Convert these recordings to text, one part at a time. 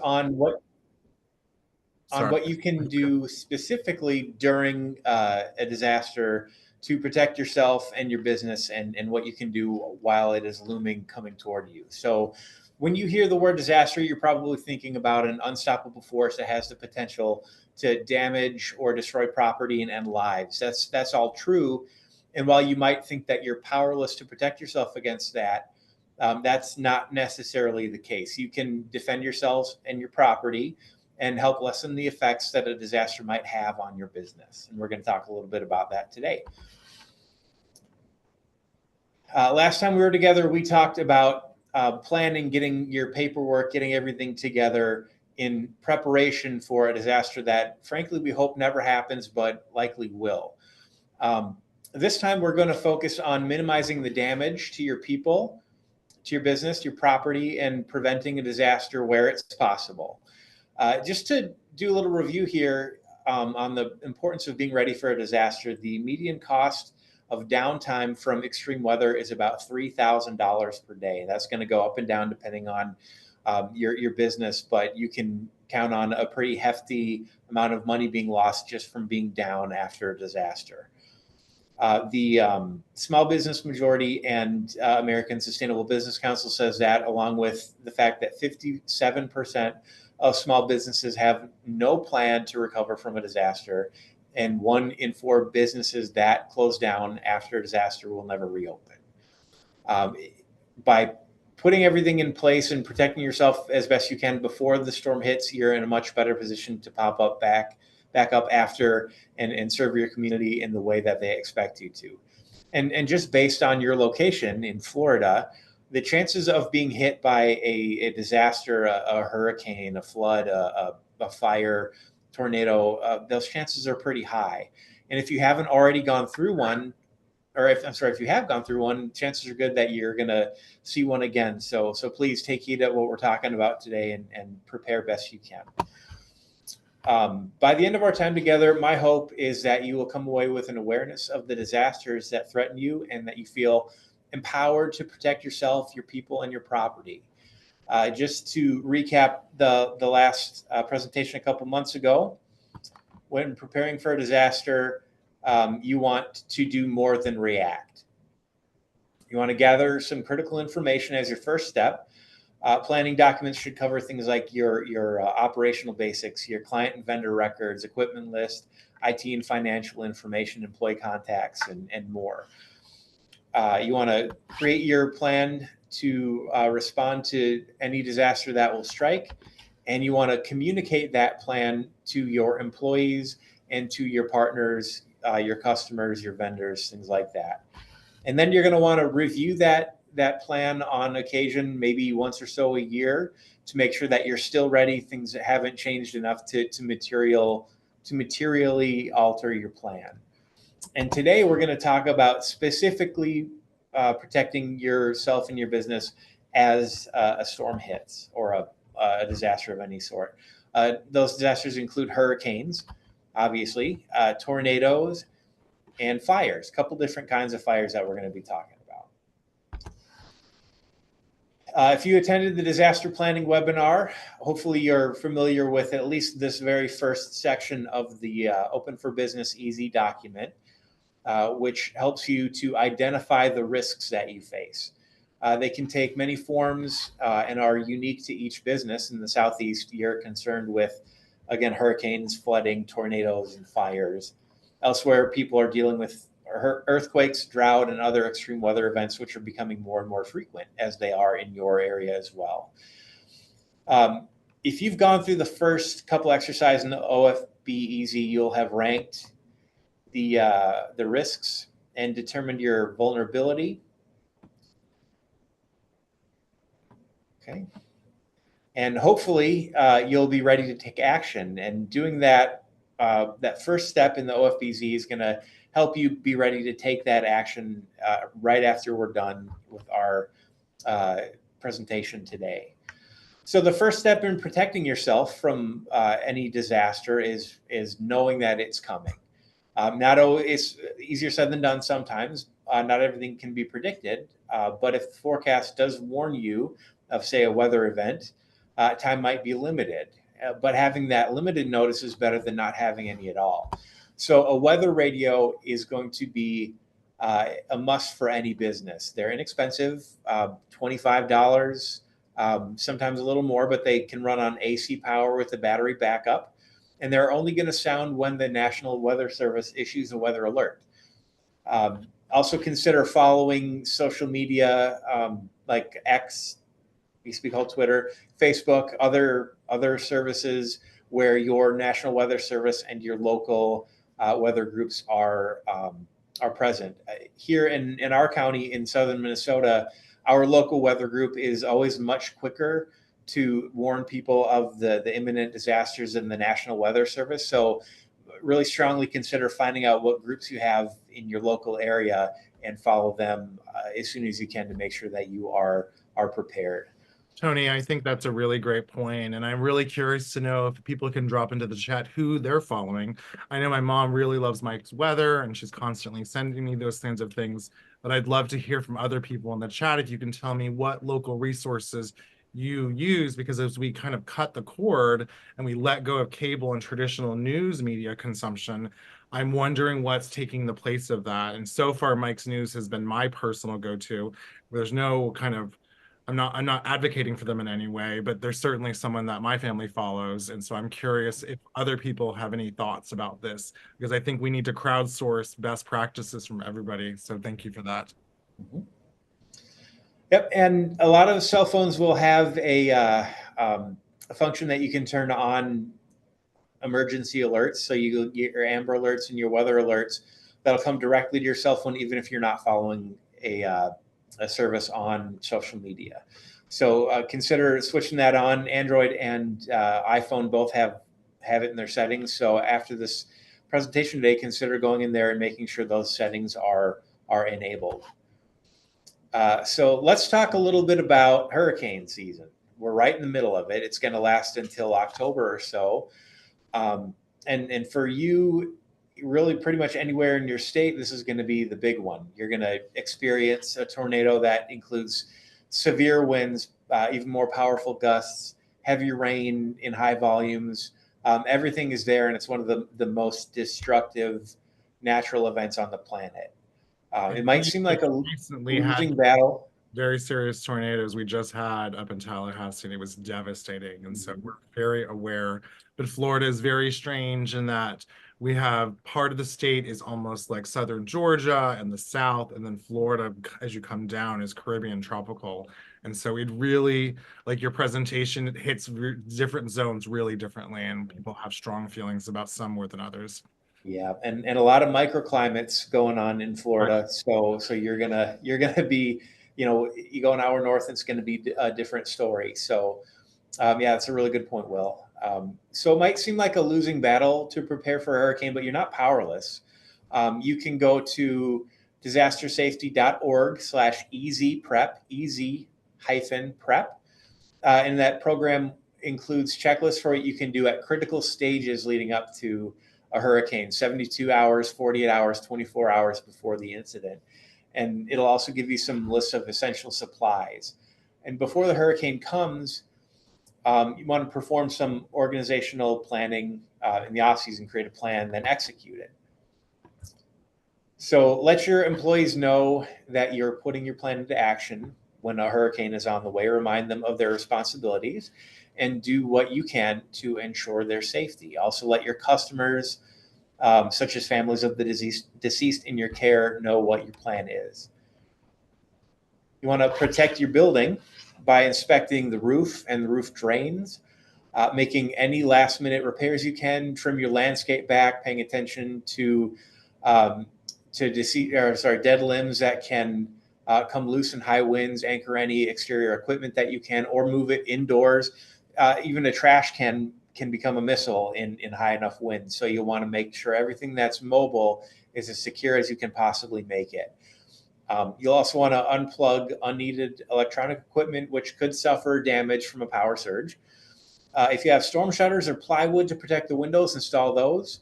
on what Sorry. you can do specifically during a disaster to protect yourself and your business, and what you can do while it is looming coming toward you. So when you hear the word disaster, you're probably thinking about an unstoppable force that has the potential to damage or destroy property and end lives. That's all true. And while you might think that you're powerless to protect yourself against that, that's not necessarily the case. You can defend yourselves and your property and help lessen the effects that a disaster might have on your business. And we're going to talk a little bit about that today. Last time we were together, we talked about planning, getting your paperwork, getting everything together in preparation for a disaster that, frankly, we hope never happens, but likely will. This time, we're going to focus on minimizing the damage to your people, to your business, to your property, and preventing a disaster where it's possible. Just to do a little review here on the importance of being ready for a disaster, the median cost of downtime from extreme weather is about $3,000 per day. That's going to go up and down depending on your business, but you can count on a pretty hefty amount of money being lost just from being down after a disaster. The Small Business Majority and American Sustainable Business Council says that, along with the fact that 57% of small businesses have no plan to recover from a disaster, and 1 in 4 businesses that close down after a disaster will never reopen. By putting everything in place and protecting yourself as best you can before the storm hits, you're in a much better position to pop up back up after and serve your community in the way that they expect you to. And just based on your location in Florida, the chances of being hit by a disaster, a hurricane, a flood, a fire, tornado, those chances are pretty high. And if you haven't already gone through one, or if you have gone through one, chances are good that you're going to see one again. So please take heed of what we're talking about today and prepare best you can. By the end of our time together, my hope is that you will come away with an awareness of the disasters that threaten you, and that you feel empowered to protect yourself, your people, and your property. Just to recap the last presentation a couple months ago, when preparing for a disaster, you want to do more than react. You want to gather some critical information as your first step. Planning documents should cover things like your operational basics, your client and vendor records, equipment list, IT and financial information, employee contacts, and more. You want to create your plan to respond to any disaster that will strike, and you want to communicate that plan to your employees and to your partners, your customers, your vendors, things like that. And then you're going to want to review that plan on occasion, maybe once or so a year, to make sure that you're still ready, things that haven't changed enough to materially alter your plan. And today we're going to talk about specifically protecting yourself and your business as a storm hits, or a disaster of any sort. Those disasters include hurricanes, obviously, tornadoes, and fires. A couple different kinds of fires that we're going to be talking about. If you attended the disaster planning webinar, hopefully you're familiar with at least this very first section of the Open for Business Easy document, which helps you to identify the risks that you face. They can take many forms and are unique to each business. In the Southeast, you're concerned with, again, hurricanes, flooding, tornadoes, and fires. Elsewhere, people are dealing with earthquakes, drought, and other extreme weather events, which are becoming more and more frequent, as they are in your area as well. If you've gone through the first couple exercises in the OFB Easy, you'll have ranked the risks and determined your vulnerability. Okay. And hopefully you'll be ready to take action. And doing that first step in the OFBZ is going to help you be ready to take that action right after we're done with our presentation today. So the first step in protecting yourself from any disaster is knowing that it's coming. It's easier said than done sometimes. Not everything can be predicted, but if the forecast does warn you of, say, a weather event, time might be limited. But having that limited notice is better than not having any at all. So a weather radio is going to be a must for any business. They're inexpensive, $25, sometimes a little more, but they can run on AC power with the battery backup. And they're only going to sound when the National Weather Service issues a weather alert. Also consider following social media like X, used to be called Twitter, Facebook, other services where your National Weather Service and your local weather groups are present. Here in our county in southern Minnesota, our local weather group is always much quicker to warn people of the imminent disasters than the National Weather Service. So really strongly consider finding out what groups you have in your local area and follow them as soon as you can to make sure that you are prepared. Tony, I think that's a really great point, and I'm really curious to know if people can drop into the chat who they're following. I know my mom really loves Mike's Weather, and she's constantly sending me those kinds of things, but I'd love to hear from other people in the chat if you can tell me what local resources you use, because as we kind of cut the cord and we let go of cable and traditional news media consumption, I'm wondering what's taking the place of that. And so far, Mike's News has been my personal go-to. There's no kind of I'm not advocating for them in any way, but there's certainly someone that my family follows. And so I'm curious if other people have any thoughts about this, because I think we need to crowdsource best practices from everybody. So thank you for that. Mm-hmm. Yep, and a lot of cell phones will have a function that you can turn on emergency alerts. So you get your Amber alerts and your weather alerts that'll come directly to your cell phone, even if you're not following a service on social media. So consider switching that on. Android and iPhone both have it in their settings. So after this presentation today, consider going in there and making sure those settings are enabled. So let's talk a little bit about hurricane season. We're right in the middle of it. It's going to last until October or so. And for you, really pretty much anywhere in your state, this is going to be the big one. You're going to experience a tornado that includes severe winds, even more powerful gusts, heavy rain in high volumes. Everything is there, and it's one of the most destructive natural events on the planet. It might seem like a losing battle. Very serious tornadoes we just had up in Tallahassee, and it was devastating. And so we're very aware. But Florida is very strange in that we have part of the state is almost like southern Georgia and the south, and then Florida, as you come down, is Caribbean tropical. And so it really, like your presentation, it hits different zones really differently, and people have strong feelings about some more than others. Yeah, and a lot of microclimates going on in Florida. Right. So you're gonna be, you go an hour north, it's going to be a different story. So yeah, that's a really good point, Will. So it might seem like a losing battle to prepare for a hurricane, but you're not powerless. You can go to disastersafety.org/easyprep, easy-prep. And that program includes checklists for what you can do at critical stages leading up to a hurricane, 72 hours, 48 hours, 24 hours before the incident. And it'll also give you some lists of essential supplies. And before the hurricane comes, you want to perform some organizational planning in the off-season, create a plan, then execute it. So let your employees know that you're putting your plan into action when a hurricane is on the way. Remind them of their responsibilities and do what you can to ensure their safety. Also let your customers, such as families of the deceased in your care, know what your plan is. You want to protect your building by inspecting the roof and the roof drains, making any last minute repairs you can, trim your landscape back, paying attention to dead limbs that can come loose in high winds, anchor any exterior equipment that you can, or move it indoors. Even a trash can become a missile in high enough wind. So you'll want to make sure everything that's mobile is as secure as you can possibly make it. You'll also want to unplug unneeded electronic equipment, which could suffer damage from a power surge. If you have storm shutters or plywood to protect the windows, install those.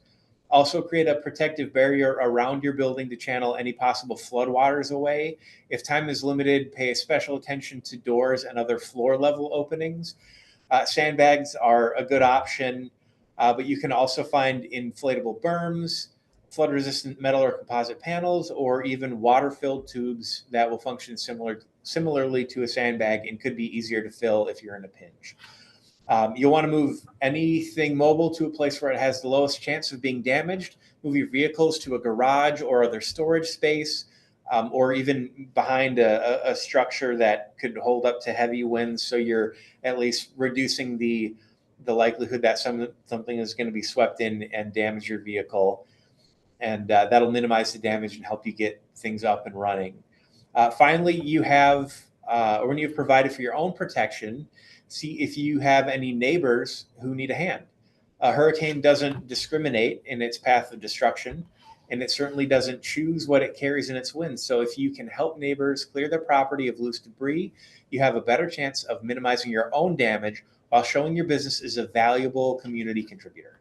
Also create a protective barrier around your building to channel any possible floodwaters away. If time is limited, pay special attention to doors and other floor level openings. Sandbags are a good option, but you can also find inflatable berms, flood-resistant metal or composite panels, or even water-filled tubes that will function similarly to a sandbag and could be easier to fill if you're in a pinch. You'll want to move anything mobile to a place where it has the lowest chance of being damaged. Move your vehicles to a garage or other storage space, or even behind a structure that could hold up to heavy winds. So you're at least reducing the likelihood that something is going to be swept in and damage your vehicle. And that'll minimize the damage and help you get things up and running. Finally, you have, or when you've provided for your own protection, see if you have any neighbors who need a hand. A hurricane doesn't discriminate in its path of destruction, and it certainly doesn't choose what it carries in its winds. So if you can help neighbors clear their property of loose debris, you have a better chance of minimizing your own damage while showing your business is a valuable community contributor.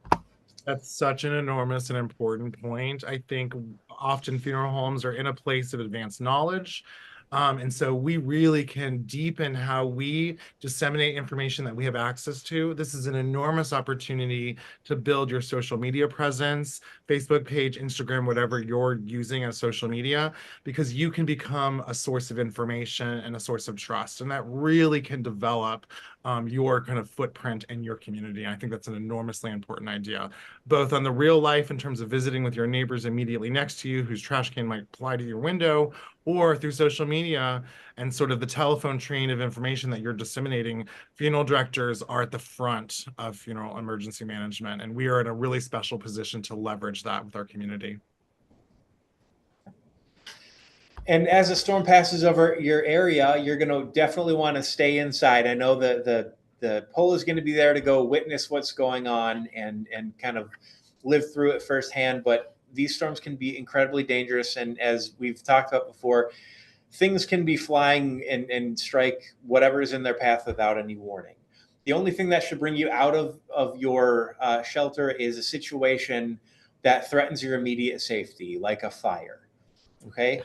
That's such an enormous and important point. I think often funeral homes are in a place of advanced knowledge. And so we really can deepen how we disseminate information that we have access to. This is an enormous opportunity to build your social media presence, Facebook page, Instagram, whatever you're using as social media, because you can become a source of information and a source of trust. And that really can develop your kind of footprint in your community. I think that's an enormously important idea, both on the real life in terms of visiting with your neighbors immediately next to you whose trash can might fly to your window, or through social media and sort of the telephone train of information that you're disseminating. Funeral directors are at the front of funeral emergency management, and we are in a really special position to leverage that with our community. And as a storm passes over your area, you're going to definitely want to stay inside. I know the pole is going to be there to go witness what's going on and kind of live through it firsthand. But these storms can be incredibly dangerous. And as we've talked about before, things can be flying and strike whatever is in their path without any warning. The only thing that should bring you out of your shelter is a situation that threatens your immediate safety, like a fire. Okay.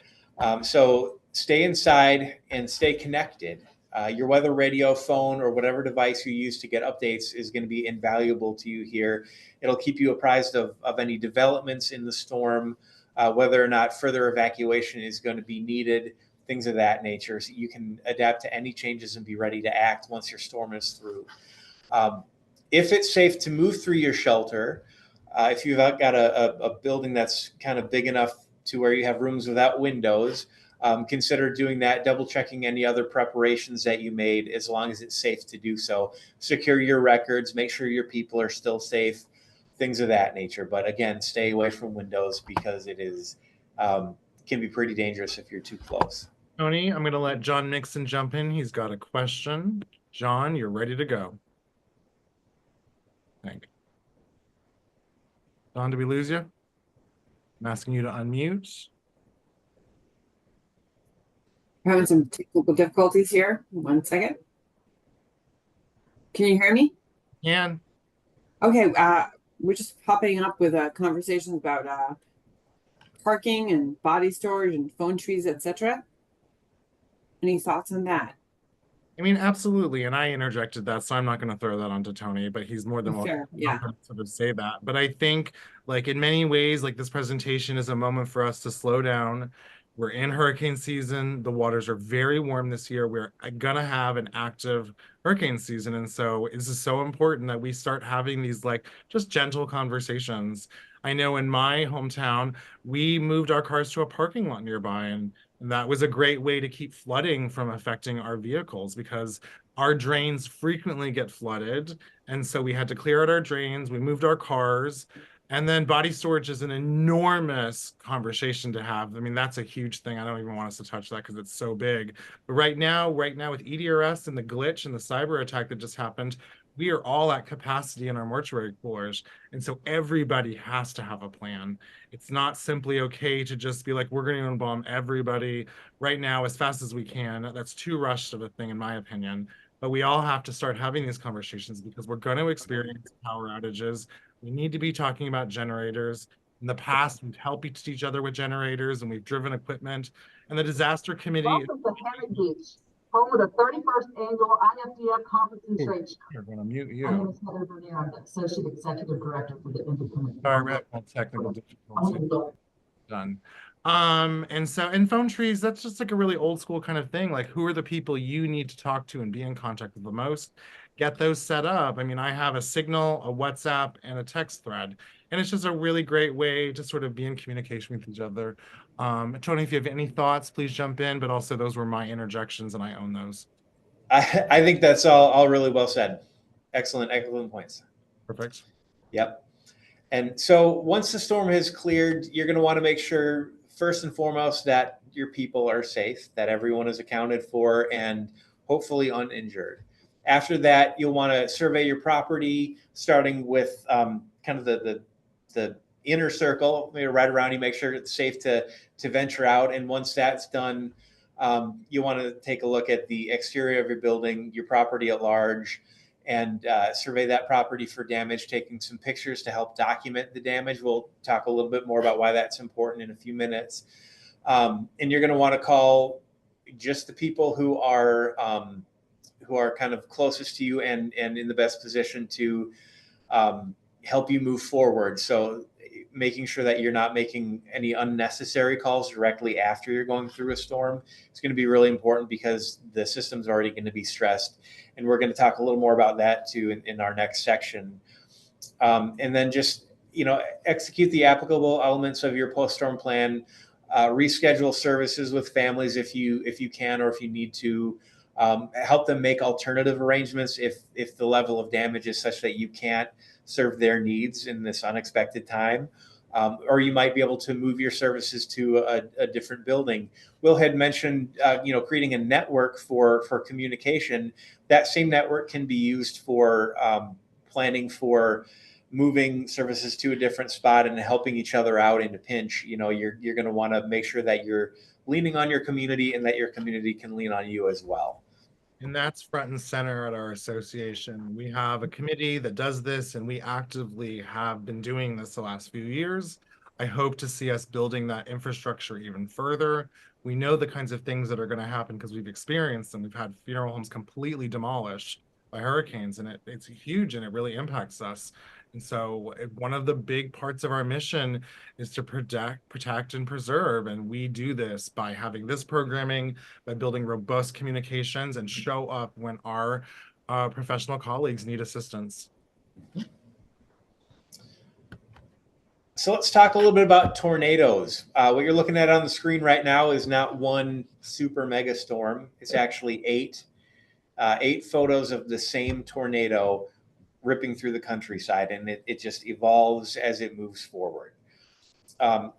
So stay inside and stay connected. Your weather radio, phone, or whatever device you use to get updates is going to be invaluable to you here. It'll keep you apprised of any developments in the storm, whether or not further evacuation is going to be needed, things of that nature. So you can adapt to any changes and be ready to act once your storm is through. If it's safe to move through your shelter, if you've got a building that's kind of big enough to where you have rooms without windows, consider doing that, double checking any other preparations that you made as long as it's safe to do so. Secure your records, make sure your people are still safe, things of that nature. But again, stay away from windows because it is can be pretty dangerous if you're too close. Tony, I'm going to let John Nixon jump in. He's got a question. John, you're ready to go. Thank you. John, did we lose you? I'm asking you to unmute. We're having some technical difficulties here. 1 second. Can you hear me? Can. Okay, we're just popping up with conversations about parking and body storage and phone trees, etc. Any thoughts on that? I mean, absolutely. And I interjected that, so I'm not going to throw that onto Tony, but he's more than welcome to sort of say that. But I think, like, in many ways, like, this presentation is a moment for us to slow down. We're in hurricane season. The waters are very warm this year. We're going to have an active hurricane season. And so this is so important that we start having these, like, just gentle conversations. I know in my hometown, we moved our cars to a parking lot nearby, and that was a great way to keep flooding from affecting our vehicles because our drains frequently get flooded. And so we had to clear out our drains. We moved our cars. And then body storage is an enormous conversation to have. I mean, that's a huge thing. I don't even want us to touch that because it's so big. But right now with EDRS and the glitch and the cyber attack that just happened, we are all at capacity in our mortuary coolers. And so everybody has to have a plan. It's not simply okay to just be like, we're going to embalm everybody right now as fast as we can. That's too rushed of a thing, in my opinion. But we all have to start having these conversations because we're going to experience power outages. We need to be talking about generators. In the past, we've helped each other with generators and we've driven equipment. And the disaster committee home of the 31st Annual IFDF Conference and Trade Show. We're going to mute My name you. is Heather Bernier. I'm the Associate Executive Director for the Independent. Sorry, we have technical I'm difficulties. gonna go. Done. And so in phone trees, that's just like a really old school kind of thing. Like, who are the people you need to talk to and be in contact with the most? Get those set up. I mean, I have a Signal, a WhatsApp, and a text thread, and it's just a really great way to sort of be in communication with each other. Tony, if you have any thoughts, please jump in. But also, those were my interjections, and I own those. I think that's all really well said. Excellent points. Perfect. Yep. And so once the storm has cleared, you're going to want to make sure, first and foremost, that your people are safe, that everyone is accounted for, and hopefully uninjured. After that, you'll want to survey your property, starting with kind of the inner circle, right around you, make sure it's safe to venture out. And once that's done, you want to take a look at the exterior of your building, your property at large, and survey that property for damage, taking some pictures to help document the damage. We'll talk a little bit more about why that's important in a few minutes. And you're going to want to call just the people who are kind of closest to you and in the best position to help you move forward. So making sure that you're not making any unnecessary calls directly after you're going through a storm. It's going to be really important because the system's already going to be stressed. And we're going to talk a little more about that too in our next section. And then just, execute the applicable elements of your post-storm plan, reschedule services with families if you can, or if you need to, help them make alternative arrangements if the level of damage is such that you can't serve their needs in this unexpected time. Or you might be able to move your services to a different building. Will had mentioned, creating a network for communication. That same network can be used for planning for moving services to a different spot and helping each other out in a pinch. You're going to want to make sure that you're leaning on your community and that your community can lean on you as well. And that's front and center at our association. We have a committee that does this, and we actively have been doing this the last few years. I hope to see us building that infrastructure even further. We know the kinds of things that are going to happen because we've experienced them. We've had funeral homes completely demolished by hurricanes, and it's huge, and it really impacts us. And so one of the big parts of our mission is to protect and preserve. And we do this by having this programming, by building robust communications, and show up when our professional colleagues need assistance. So let's talk a little bit about tornadoes. What you're looking at on the screen right now is not one super mega storm. It's actually eight photos of the same tornado ripping through the countryside, and it just evolves as it moves forward.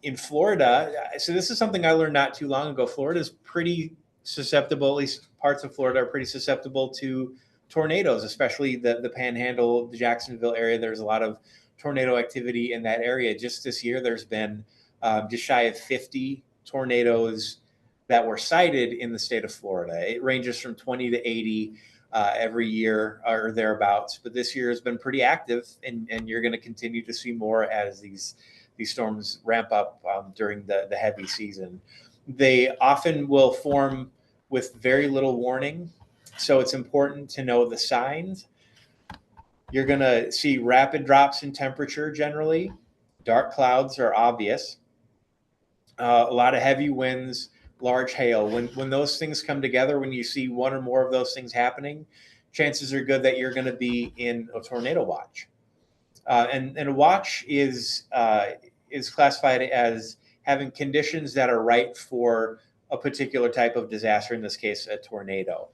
In Florida, so this is something I learned not too long ago. Florida is pretty susceptible, at least parts of Florida are pretty susceptible to tornadoes, especially the Panhandle, the Jacksonville area. There's a lot of tornado activity in that area. Just this year, there's been just shy of 50 tornadoes that were cited in the state of Florida. It ranges from 20 to 80 every year or thereabouts, but this year has been pretty active, and you're going to continue to see more as these storms ramp up during the heavy season. They often will form with very little warning, so it's important to know the signs. You're going to see rapid drops in temperature generally. Dark clouds are obvious. A lot of heavy winds, large hail. When those things come together, when you see one or more of those things happening, chances are good that you're going to be in a tornado watch. And a watch is classified as having conditions that are right for a particular type of disaster, in this case, a tornado.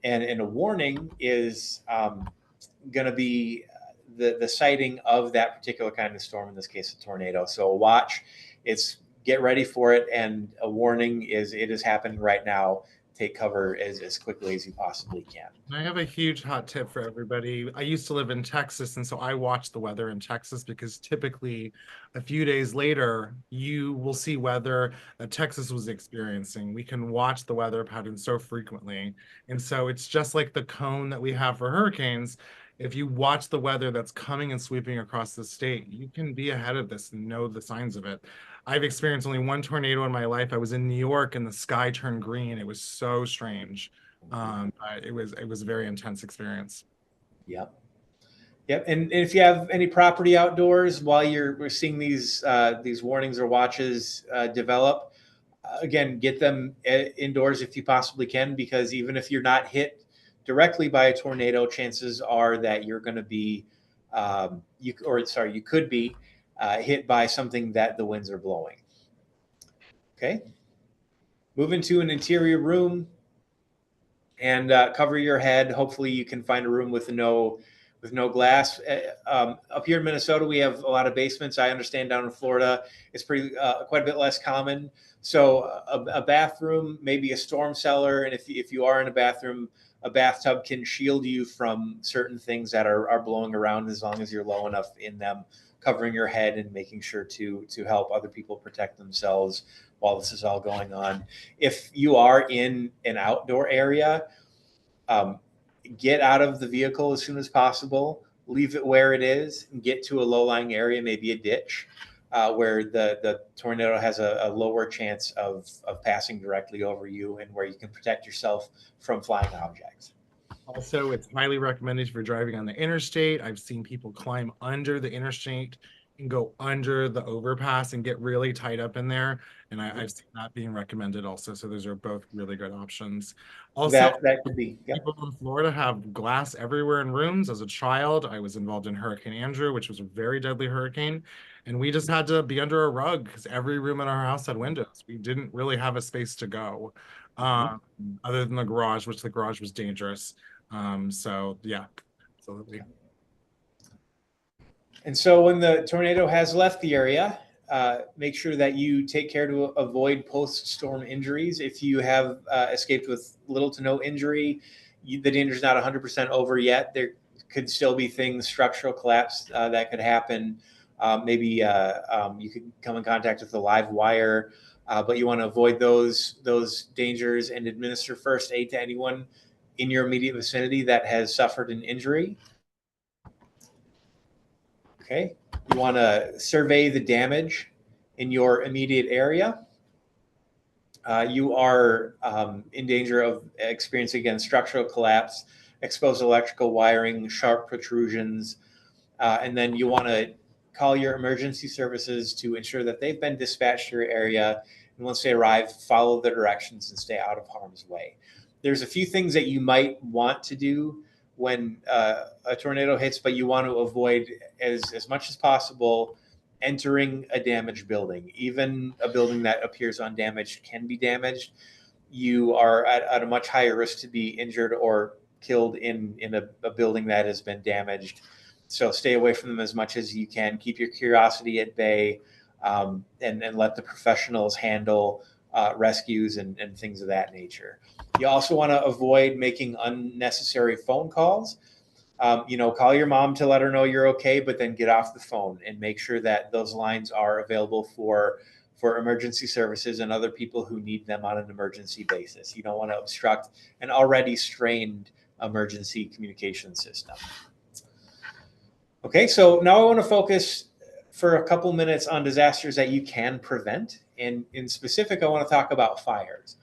And a warning is going to be the sighting of that particular kind of storm, in this case, a tornado. So a watch, it's get ready for it, and a warning is it is happening right now. Take cover as quickly as you possibly can. I have a huge hot tip for everybody. I used to live in Texas, and so I watch the weather in Texas because typically a few days later, you will see weather that Texas was experiencing. We can watch the weather pattern so frequently. And so it's just like the cone that we have for hurricanes. If you watch the weather that's coming and sweeping across the state, you can be ahead of this and know the signs of it. I've experienced only one tornado in my life. I was in New York and the sky turned green. It was so strange. But it was a very intense experience. Yep. Yep. And if you have any property outdoors while we're seeing these warnings or watches develop, again, get them indoors if you possibly can, because even if you're not hit directly by a tornado, chances are that you're going to be, you could be hit by something that the winds are blowing. Okay. Move into an interior room and cover your head. Hopefully you can find a room with no glass. Up here in Minnesota, we have a lot of basements. I understand down in Florida, it's quite a bit less common. So a bathroom, maybe a storm cellar, and if you are in a bathroom, a bathtub can shield you from certain things that are blowing around, as long as you're low enough in them, covering your head and making sure to help other people protect themselves while this is all going on. If you are in an outdoor area, get out of the vehicle as soon as possible, leave it where it is, and get to a low-lying area, maybe a ditch, where the tornado has a lower chance of passing directly over you, and where you can protect yourself from flying objects. Also, it's highly recommended for driving on the interstate. I've seen people climb under the interstate and go under the overpass and get really tied up in there. And I've seen that being recommended also. So those are both really good options. Also, that could be. Yep. People in Florida have glass everywhere in rooms. As a child, I was involved in Hurricane Andrew, which was a very deadly hurricane. And we just had to be under a rug because every room in our house had windows. We didn't really have a space to go, other than the garage, which the garage was dangerous. So yeah, absolutely. And so when the tornado has left the area, make sure that you take care to avoid post-storm injuries. If you have escaped with little to no injury, the danger is not 100% over yet. There could still be things, structural collapse that could happen. Maybe you could come in contact with a live wire, but you want to avoid those dangers and administer first aid to anyone in your immediate vicinity that has suffered an injury. Okay, you want to survey the damage in your immediate area. You are in danger of experiencing, again, structural collapse, exposed electrical wiring, sharp protrusions, and then you want to call your emergency services to ensure that they've been dispatched to your area. And once they arrive, follow the directions and stay out of harm's way. There's a few things that you might want to do when a tornado hits, but you want to avoid as much as possible entering a damaged building. Even a building that appears undamaged can be damaged. You are at a much higher risk to be injured or killed in a building that has been damaged. So stay away from them as much as you can. Keep your curiosity at bay, and let the professionals handle rescues and things of that nature. You also want to avoid making unnecessary phone calls. Call your mom to let her know you're okay, but then get off the phone and make sure that those lines are available for emergency services and other people who need them on an emergency basis. You don't want to obstruct an already strained emergency communication system. Okay, so now I want to focus for a couple minutes on disasters that you can prevent. And in specific, I want to talk about fires.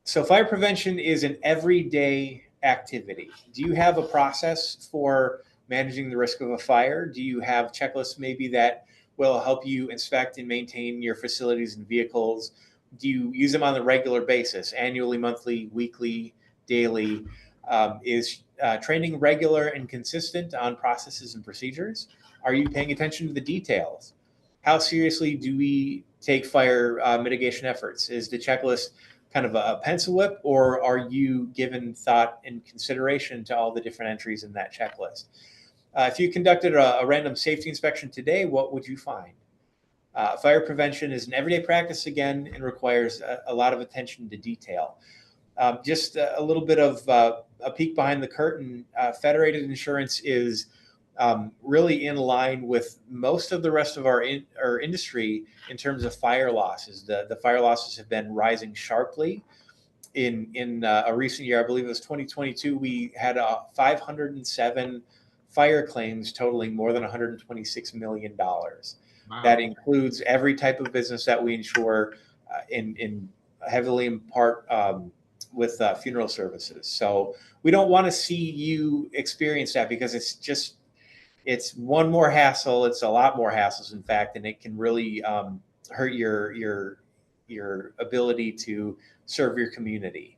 So fire prevention is an everyday activity. Do you have a process for managing the risk of a fire? Do you have checklists maybe that will help you inspect and maintain your facilities and vehicles? Do you use them on a regular basis, annually, monthly, weekly, daily? Is training regular and consistent on processes and procedures? Are you paying attention to the details? How seriously do we take fire mitigation efforts? Is the checklist kind of a pencil whip, or are you given thought and consideration to all the different entries in that checklist? If you conducted a random safety inspection today, what would you find? Fire prevention is an everyday practice again and requires a lot of attention to detail. Just a little bit of a peek behind the curtain. Federated Insurance is really in line with most of the rest of our industry in terms of fire losses. The fire losses have been rising sharply. In a recent year, I believe it was 2022, we had 507 fire claims totaling more than $126 million. Wow. That includes every type of business that we insure, in heavily in part funeral services. So we don't want to see you experience that, because it's one more hassle. It's a lot more hassles, in fact, and it can really hurt your ability to serve your community.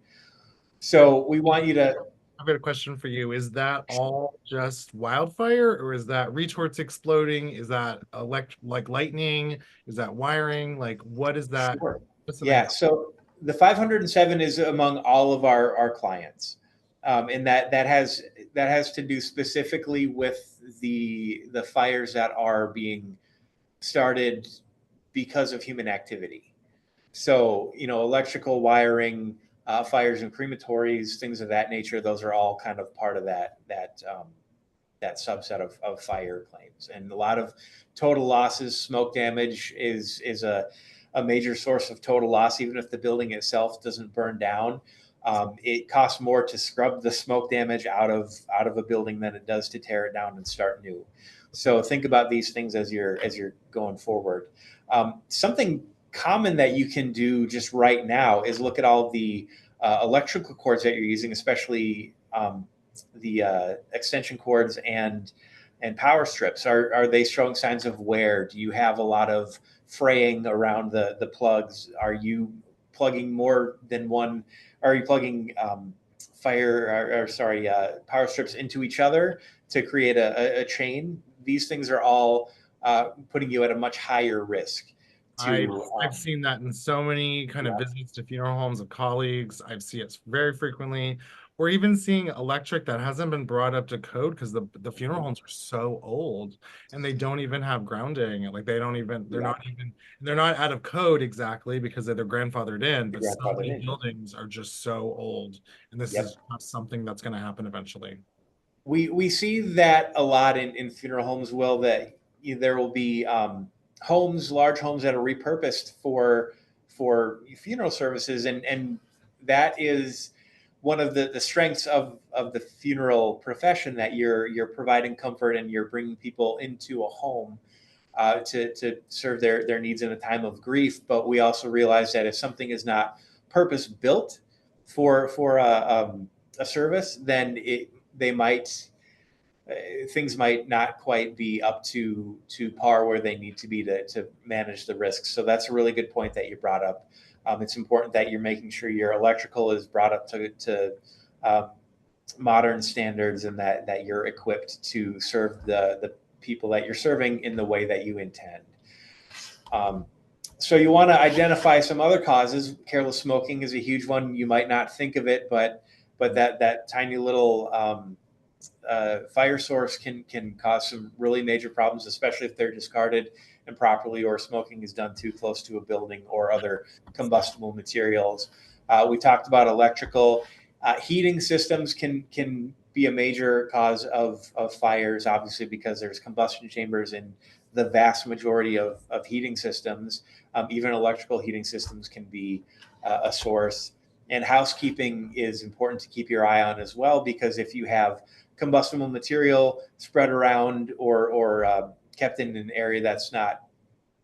So we want you to. I've got a question for you. Is that all just wildfire, or is that retorts exploding? Is that like lightning? Is that wiring? Like, what is that? Sure. What's the Yeah. name? So the 507 is among all of our clients, and that has to do specifically with the fires that are being started because of human activity. So, electrical wiring, fires in crematories, things of that nature, those are all kind of part of that subset of fire claims. And a lot of total losses, smoke damage is a major source of total loss. Even if the building itself doesn't burn down, it costs more to scrub the smoke damage out of a building than it does to tear it down and start new. So think about these things as you're going forward. Something common that you can do just right now is look at all the electrical cords that you're using, especially the extension cords and power strips. Are they showing signs of wear? Do you have a lot of fraying around the plugs? Are you plugging more than one? Are you plugging power strips into each other to create a chain? These things are all putting you at a much higher risk. I've seen that in so many kind of visits to funeral homes of colleagues. I've seen it very frequently. Or even seeing electric that hasn't been brought up to code because the funeral homes are so old and they don't even have grounding. Like they're not out of code exactly because they're grandfathered in, but so many buildings are just so old. And this is not something that's going to happen eventually. We see that a lot in funeral homes, Will, that there will be large homes that are repurposed for funeral services, and that is one of the strengths of the funeral profession, that you're providing comfort and you're bringing people into a home to serve their needs in a time of grief. But we also realize that if something is not purpose built for a service, then things might not quite be up to par where they need to be to manage the risks. So that's a really good point that you brought up. It's important that you're making sure your electrical is brought up to modern standards, and that you're equipped to serve the people that you're serving in the way that you intend. So you want to identify some other causes. Careless smoking is a huge one. You might not think of it, but that tiny little fire source can cause some really major problems, especially if they're discarded improperly or smoking is done too close to a building or other combustible materials. We talked about electrical. Heating systems can be a major cause of fires, obviously, because there's combustion chambers in the vast majority of heating systems. Even electrical heating systems can be a source. And housekeeping is important to keep your eye on as well, because if you have combustible material spread around or kept in an area that's not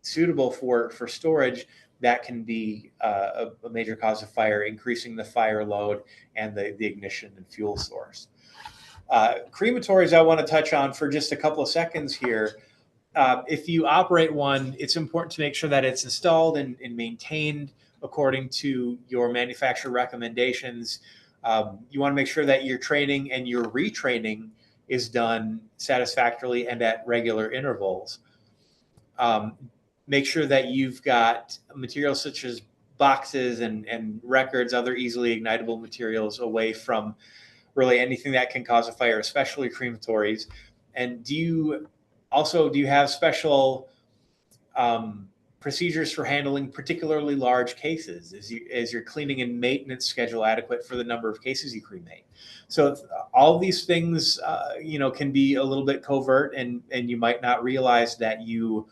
suitable for storage, that can be a major cause of fire, increasing the fire load and the ignition and fuel source. Crematories I want to touch on for just a couple of seconds here. If you operate one, it's important to make sure that it's installed and maintained according to your manufacturer recommendations. You want to make sure that your training and your retraining is done satisfactorily and at regular intervals. Make sure that you've got materials such as boxes and records, other easily ignitable materials, away from really anything that can cause a fire, especially crematories. And do you have special procedures for handling particularly large cases? Is your cleaning and maintenance schedule adequate for the number of cases you cremate? So all these things, can be a little bit covert, and you might not realize that you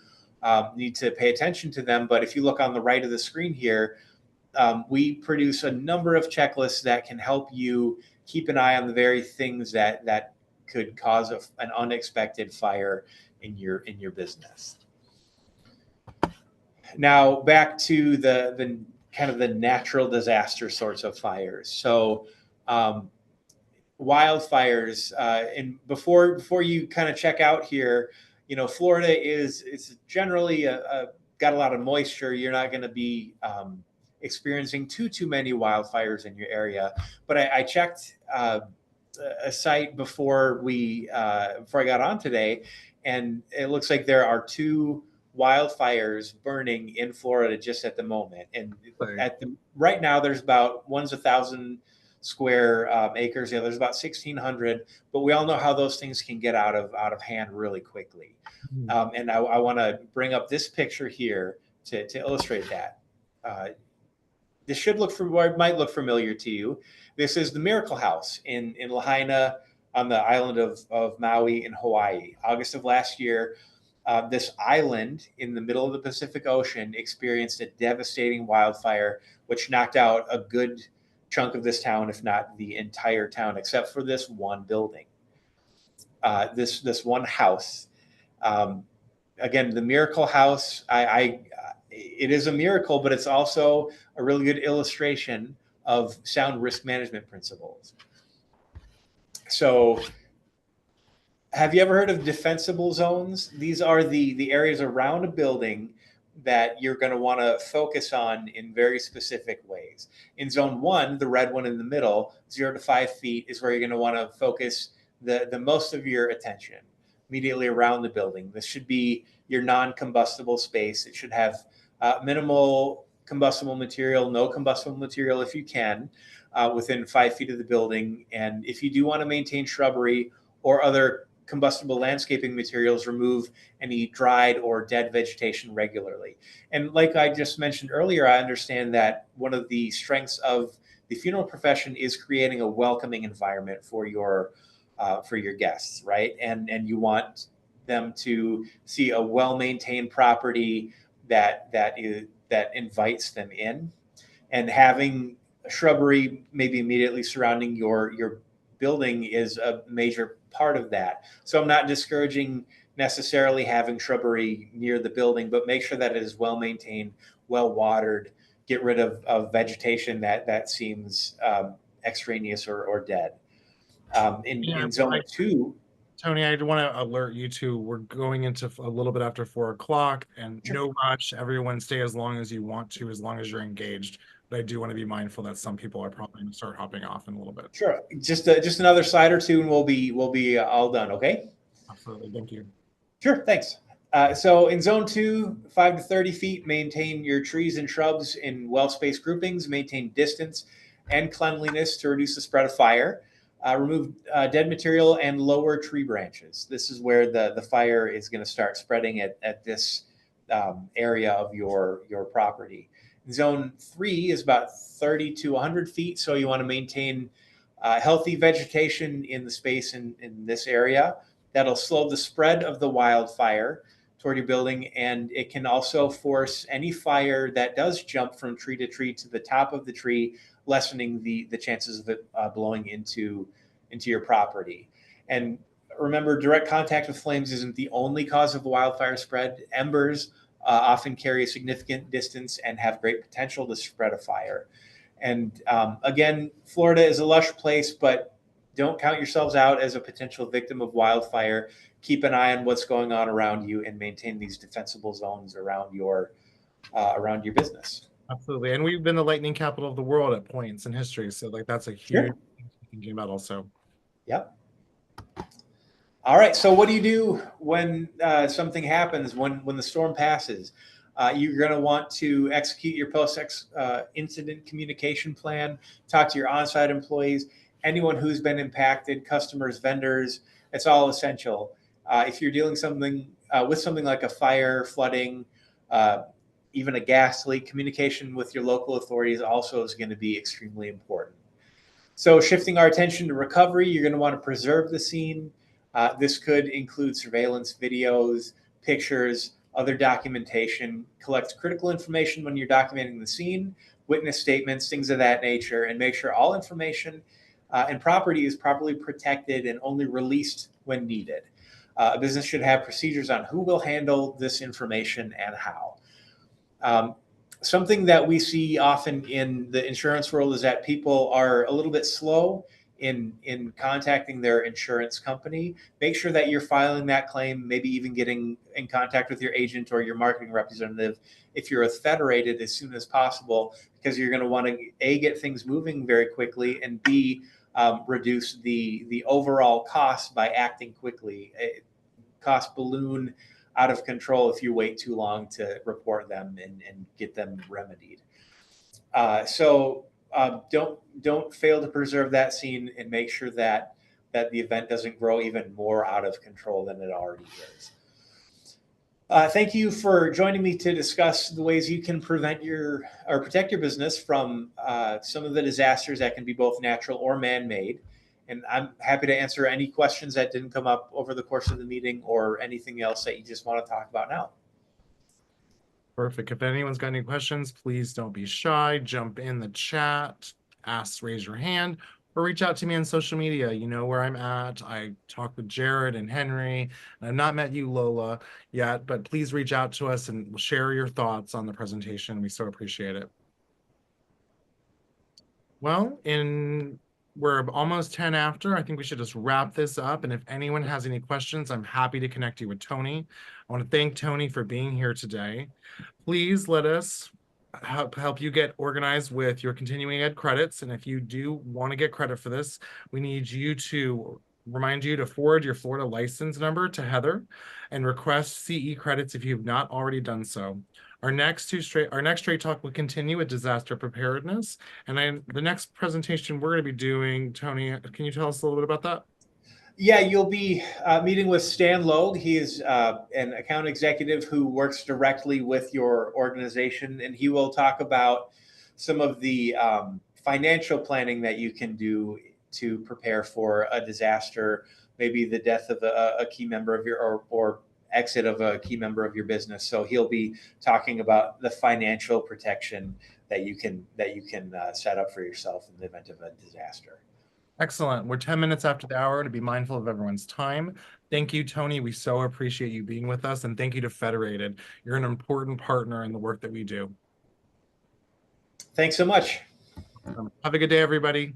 need to pay attention to them. But if you look on the right of the screen here, we produce a number of checklists that can help you keep an eye on the very things that could cause an unexpected fire in your business. Now back to the kind of the natural disaster sorts of fires. So wildfires, and before you kind of check out here, Florida it's generally got a lot of moisture. You're not going to be experiencing too many wildfires in your area. But I checked a site before I got on today, and it looks like there are 2 wildfires burning in Florida just at the moment. And right now, there's one's 1,000 square acres. The other's about 1,600. But we all know how those things can get out of hand really quickly. And I want to bring up this picture here to illustrate that. This might look familiar to you. This is the Miracle House in Lahaina on the island of Maui in Hawaii. August of last year, this island in the middle of the Pacific Ocean experienced a devastating wildfire, which knocked out a good chunk of this town, if not the entire town, except for this one building, this one house. Again, the Miracle House, it is a miracle, but it's also a really good illustration of sound risk management principles. So have you ever heard of defensible zones? These are the areas around a building that you're going to want to focus on in very specific ways. In zone 1, the red one in the middle, 0 to 5 feet, is where you're going to want to focus the most of your attention immediately around the building. This should be your non-combustible space. It should have minimal combustible material, no combustible material if you can, within 5 feet of the building. And if you do want to maintain shrubbery or other combustible landscaping materials, remove any dried or dead vegetation regularly. And like I just mentioned earlier, I understand that one of the strengths of the funeral profession is creating a welcoming environment for your guests, right? And you want them to see a well-maintained property that invites them in, and having shrubbery maybe immediately surrounding your building is a major part of that. So I'm not discouraging necessarily having shrubbery near the building, but make sure that it is well maintained, well watered, get rid of vegetation that seems extraneous or dead. In zone 2, Tony, I want to alert you to, we're going into a little bit after 4 o'clock, and no rush. Everyone stay as long as you want to, as long as you're engaged. But I do want to be mindful that some people are probably going to start hopping off in a little bit. Sure. Just another slide or two, and we'll be all done. Okay. Absolutely. Thank you. Sure. Thanks. So in zone 2, 5 to 30 feet, maintain your trees and shrubs in well-spaced groupings, maintain distance and cleanliness to reduce the spread of fire. Remove dead material and lower tree branches. This is where the fire is going to start spreading at this area of your property. Zone 3 is about 30 to 100 feet, so you want to maintain healthy vegetation in the space in this area. That'll slow the spread of the wildfire toward your building, and it can also force any fire that does jump from tree to tree to the top of the tree, lessening the chances of it blowing into your property. And remember, direct contact with flames isn't the only cause of wildfire spread. Embers often carry a significant distance and have great potential to spread a fire. And again, Florida is a lush place, but don't count yourselves out as a potential victim of wildfire. Keep an eye on what's going on around you and maintain these defensible zones around your business. Absolutely. And we've been the lightning capital of the world at points in history. So that's a huge thing to be thinking about also. Yep. All right. So what do you do when something happens, when the storm passes? You're going to want to execute your post-incident communication plan, talk to your on-site employees, anyone who's been impacted, customers, vendors. It's all essential. If you're dealing with something like a fire, flooding, even a gas leak, communication with your local authorities also is going to be extremely important. So shifting our attention to recovery, you're going to want to preserve the scene. This could include surveillance videos, pictures, other documentation. Collect critical information when you're documenting the scene, witness statements, things of that nature, and make sure all information and property is properly protected and only released when needed. A business should have procedures on who will handle this information and how. something that we see often in the insurance world is that people are a little bit slow in contacting their insurance company. Make sure that you're filing that claim, maybe even getting in contact with your agent or your marketing representative if you're federated as soon as possible, because you're going to want to A, get things moving very quickly, and B, reduce the overall cost by acting quickly. Cost balloon out of control if you wait too long to report them and get them remedied. Don't fail to preserve that scene, and make sure that the event doesn't grow even more out of control than it already is. Thank you for joining me to discuss the ways you can protect your business from some of the disasters that can be both natural or man-made. And I'm happy to answer any questions that didn't come up over the course of the meeting, or anything else that you just want to talk about now. Perfect. If anyone's got any questions, please don't be shy. Jump in the chat, raise your hand, or reach out to me on social media. You know where I'm at. I talk with Jared and Henry. And I've not met you, Lola, yet, but please reach out to us and share your thoughts on the presentation. We so appreciate it. Well, we're almost 10 after. I think we should just wrap this up. And if anyone has any questions, I'm happy to connect you with Tony. I want to thank Tony for being here today. Please let us help you get organized with your continuing ed credits. And if you do want to get credit for this, we need you to remind you to forward your Florida license number to Heather and request CE credits if you've not already done so. Our next straight talk will continue with disaster preparedness. And the next presentation we're going to be doing, Tony, can you tell us a little bit about that? Yeah, you'll be meeting with Stan Logue. He is an account executive who works directly with your organization, and he will talk about some of the financial planning that you can do to prepare for a disaster, maybe the death of a key member of your or exit of a key member of your business. So he'll be talking about the financial protection that you can set up for yourself in the event of a disaster. Excellent. We're 10 minutes after the hour to be mindful of everyone's time. Thank you, Tony. We so appreciate you being with us, and thank you to Federated. You're an important partner in the work that we do. Thanks so much. Have a good day, everybody.